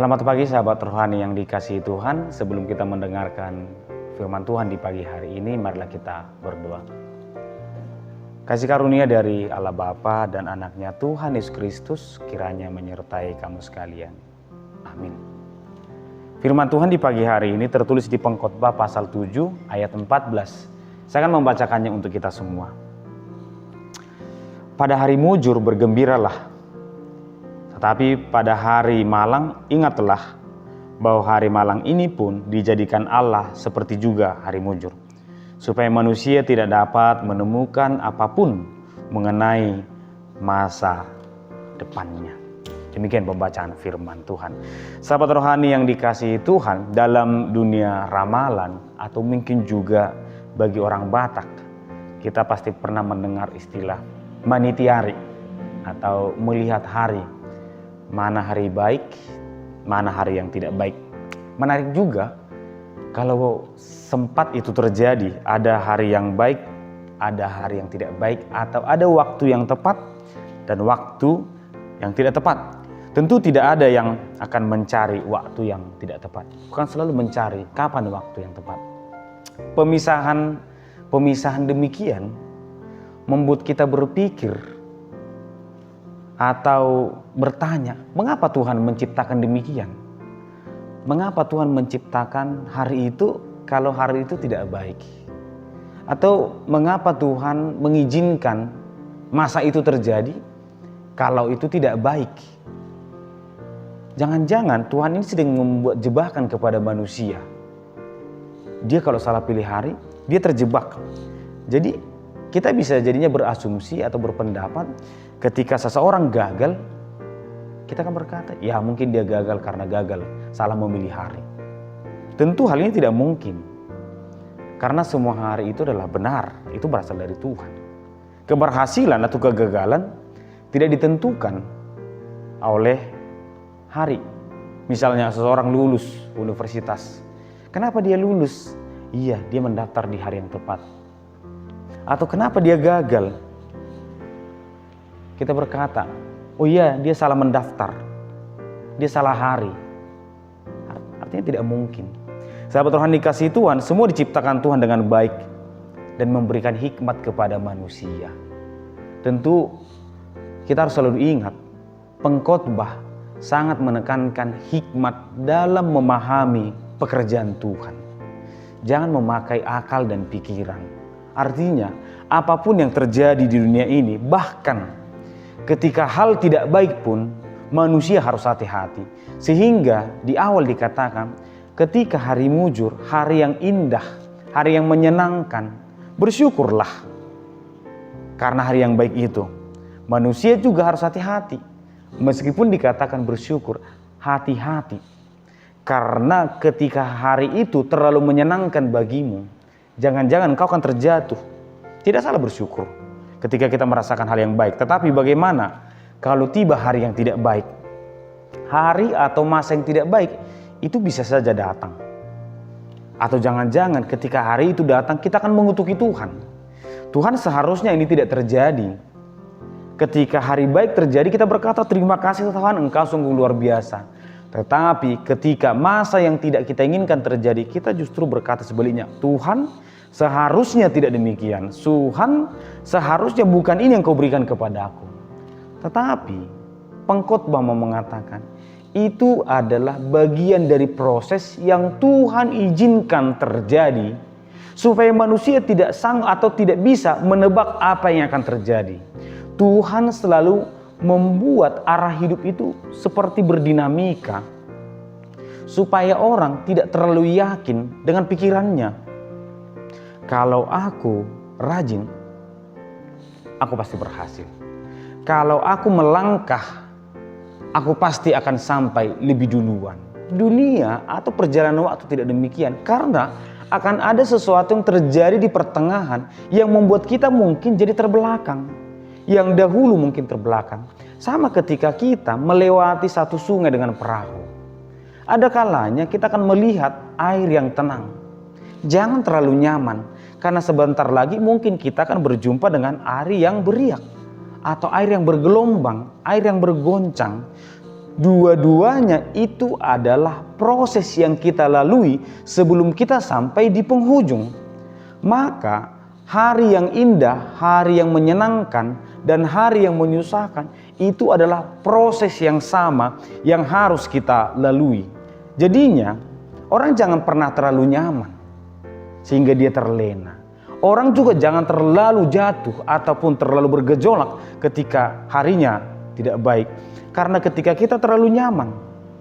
Selamat pagi sahabat rohani yang dikasihi Tuhan. Sebelum kita mendengarkan firman Tuhan di pagi hari ini, marilah kita berdoa. Kasih karunia dari Allah Bapa dan anaknya Tuhan Yesus Kristus kiranya menyertai kamu sekalian. Amin. Firman Tuhan di pagi hari ini tertulis di Pengkhotbah pasal 7 ayat 14. Saya akan membacakannya untuk kita semua. Pada hari mujur bergembiralah, tetapi pada hari malang ingatlah bahwa hari malang ini pun dijadikan Allah seperti juga hari mujur, supaya manusia tidak dapat menemukan apapun mengenai masa depannya. Demikian pembacaan firman Tuhan. Sahabat rohani yang dikasihi Tuhan, dalam dunia ramalan atau mungkin juga bagi orang Batak, kita pasti pernah mendengar istilah manitiari atau melihat hari. Mana hari baik, mana hari yang tidak baik. Menarik juga kalau sempat itu terjadi, ada hari yang baik, ada hari yang tidak baik, atau ada waktu yang tepat dan waktu yang tidak tepat. Tentu tidak ada yang akan mencari waktu yang tidak tepat. Bukan selalu mencari kapan waktu yang tepat. Pemisahan demikian membuat kita berpikir atau bertanya, mengapa Tuhan menciptakan demikian? Mengapa Tuhan menciptakan hari itu kalau hari itu tidak baik? Atau mengapa Tuhan mengizinkan masa itu terjadi kalau itu tidak baik? Jangan-jangan Tuhan ini sedang membuat jebakan kepada manusia. Dia kalau salah pilih hari, dia terjebak. Jadi kita bisa jadinya berasumsi atau berpendapat ketika seseorang gagal, kita akan berkata, ya mungkin dia gagal karena gagal, salah memilih hari. Tentu hal ini tidak mungkin. Karena semua hari itu adalah benar, itu berasal dari Tuhan. Keberhasilan atau kegagalan tidak ditentukan oleh hari. Misalnya seseorang lulus universitas. Kenapa dia lulus? Iya, dia mendaftar di hari yang tepat. Atau kenapa dia gagal? Kita berkata, oh iya dia salah mendaftar, dia salah hari. Artinya tidak mungkin. Sahabat rohani dikasihi Tuhan, semua diciptakan Tuhan dengan baik dan memberikan hikmat kepada manusia. Tentu kita harus selalu ingat, pengkhotbah sangat menekankan hikmat dalam memahami pekerjaan Tuhan. Jangan memakai akal dan pikiran. Artinya apapun yang terjadi di dunia ini, bahkan ketika hal tidak baik pun manusia harus hati-hati. Sehingga di awal dikatakan ketika hari mujur, hari yang indah, hari yang menyenangkan, bersyukurlah. Karena hari yang baik itu, manusia juga harus hati-hati. Meskipun dikatakan bersyukur, hati-hati. Karena ketika hari itu terlalu menyenangkan bagimu, jangan-jangan kau akan terjatuh. Tidak salah bersyukur ketika kita merasakan hal yang baik. Tetapi bagaimana kalau tiba hari yang tidak baik? Hari atau masa yang tidak baik itu bisa saja datang. Atau jangan-jangan ketika hari itu datang kita akan mengutuki Tuhan. Tuhan seharusnya ini tidak terjadi. Ketika hari baik terjadi kita berkata terima kasih Tuhan, engkau sungguh luar biasa. Tetapi ketika masa yang tidak kita inginkan terjadi, kita justru berkata sebaliknya, Tuhan seharusnya tidak demikian. Tuhan seharusnya bukan ini yang kau berikan kepadaku. Tetapi pengkhotbah mau mengatakan itu adalah bagian dari proses yang Tuhan izinkan terjadi supaya manusia tidak sanggup atau tidak bisa menebak apa yang akan terjadi. Tuhan selalu membuat arah hidup itu seperti berdinamika supaya orang tidak terlalu yakin dengan pikirannya. Kalau aku rajin, aku pasti berhasil. Kalau aku melangkah, aku pasti akan sampai lebih duluan. Dunia atau perjalanan waktu tidak demikian, karena akan ada sesuatu yang terjadi di pertengahan yang membuat kita mungkin jadi terbelakang. Yang dahulu mungkin terbelakang. Sama ketika kita melewati satu sungai dengan perahu. Ada kalanya kita akan melihat air yang tenang. Jangan terlalu nyaman, karena sebentar lagi mungkin kita akan berjumpa dengan air yang beriak. Atau air yang bergelombang, air yang bergoncang. Dua-duanya itu adalah proses yang kita lalui sebelum kita sampai di penghujung. Maka hari yang indah, hari yang menyenangkan, dan hari yang menyusahkan itu adalah proses yang sama yang harus kita lalui. Jadinya orang jangan pernah terlalu nyaman sehingga dia terlena. Orang juga jangan terlalu jatuh ataupun terlalu bergejolak ketika harinya tidak baik. Karena ketika kita terlalu nyaman,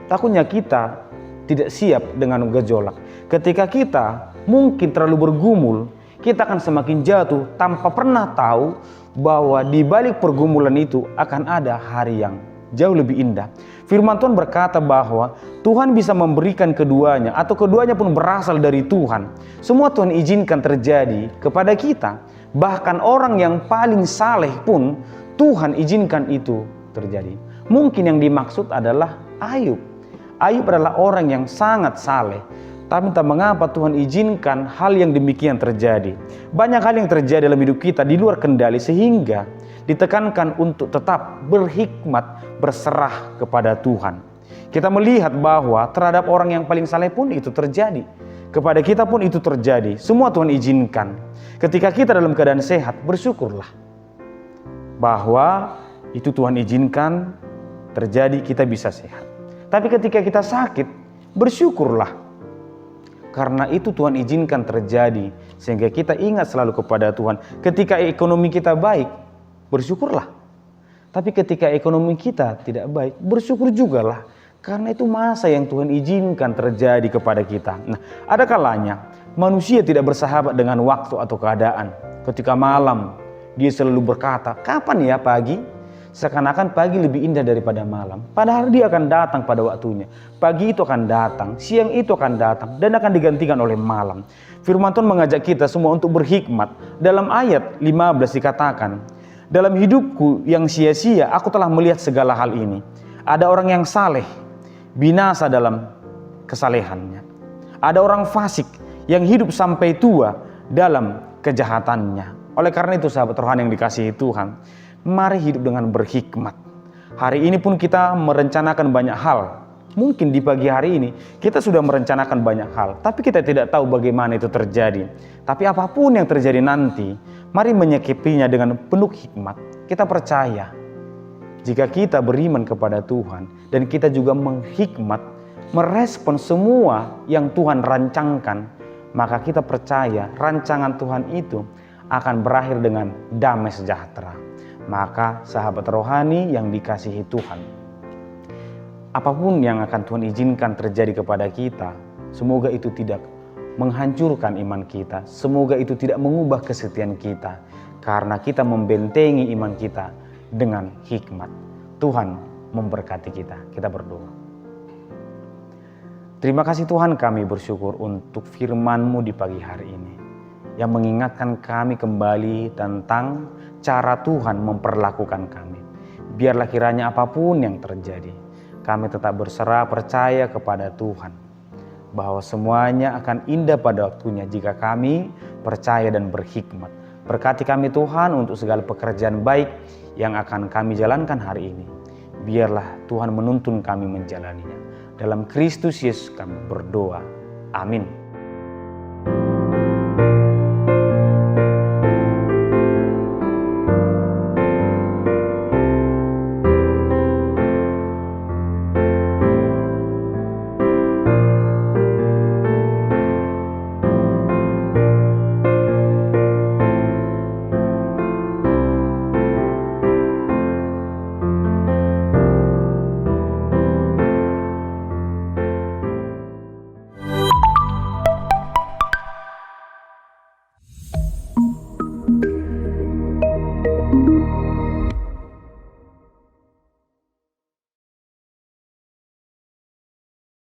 takutnya kita tidak siap dengan gejolak. Ketika kita mungkin terlalu bergumul, kita akan semakin jatuh tanpa pernah tahu bahwa di balik pergumulan itu akan ada hari yang jauh lebih indah. Firman Tuhan berkata bahwa Tuhan bisa memberikan keduanya atau keduanya pun berasal dari Tuhan. Semua Tuhan izinkan terjadi kepada kita. Bahkan orang yang paling saleh pun Tuhan izinkan itu terjadi. Mungkin yang dimaksud adalah Ayub. Ayub adalah orang yang sangat saleh. Tapi entah mengapa Tuhan izinkan hal yang demikian terjadi. Banyak hal yang terjadi dalam hidup kita di luar kendali sehingga ditekankan untuk tetap berhikmat, berserah kepada Tuhan. Kita melihat bahwa terhadap orang yang paling saleh pun itu terjadi. Kepada kita pun itu terjadi. Semua Tuhan izinkan. Ketika kita dalam keadaan sehat, bersyukurlah bahwa itu Tuhan izinkan terjadi, kita bisa sehat. Tapi ketika kita sakit, bersyukurlah karena itu Tuhan izinkan terjadi, sehingga kita ingat selalu kepada Tuhan. Ketika ekonomi kita baik, bersyukurlah. Tapi ketika ekonomi kita tidak baik, bersyukur jugalah. Karena itu masa yang Tuhan izinkan terjadi kepada kita. Nah, ada kalanya manusia tidak bersahabat dengan waktu atau keadaan. Ketika malam, dia selalu berkata, kapan ya pagi? Seakan-akan pagi lebih indah daripada malam. Padahal dia akan datang pada waktunya. Pagi itu akan datang, siang itu akan datang, dan akan digantikan oleh malam. Firman Tuhan mengajak kita semua untuk berhikmat. Dalam ayat 15 dikatakan, dalam hidupku yang sia-sia aku telah melihat segala hal ini. Ada orang yang saleh, binasa dalam kesalehannya. Ada orang fasik yang hidup sampai tua dalam kejahatannya. Oleh karena itu sahabat rohani yang dikasihi Tuhan, mari hidup dengan berhikmat. Hari ini pun kita merencanakan banyak hal. Mungkin di pagi hari ini kita sudah merencanakan banyak hal, tapi kita tidak tahu bagaimana itu terjadi. Tapi apapun yang terjadi nanti, mari menyikapinya dengan penuh hikmat. Kita percaya jika kita beriman kepada Tuhan dan kita juga menghikmat, merespon semua yang Tuhan rancangkan, maka kita percaya rancangan Tuhan itu akan berakhir dengan damai sejahtera. Maka sahabat rohani yang dikasihi Tuhan, apapun yang akan Tuhan izinkan terjadi kepada kita, semoga itu tidak menghancurkan iman kita. Semoga itu tidak mengubah kesetiaan kita, karena kita membentengi iman kita dengan hikmat. Tuhan memberkati kita. Kita berdoa. Terima kasih Tuhan, kami bersyukur untuk firman-Mu di pagi hari ini, yang mengingatkan kami kembali tentang cara Tuhan memperlakukan kami. Biarlah kiranya apapun yang terjadi, kami tetap berserah percaya kepada Tuhan, bahwa semuanya akan indah pada waktunya jika kami percaya dan berhikmat. Berkati kami Tuhan untuk segala pekerjaan baik yang akan kami jalankan hari ini. Biarlah Tuhan menuntun kami menjalaninya. Dalam Kristus Yesus kami berdoa. Amin.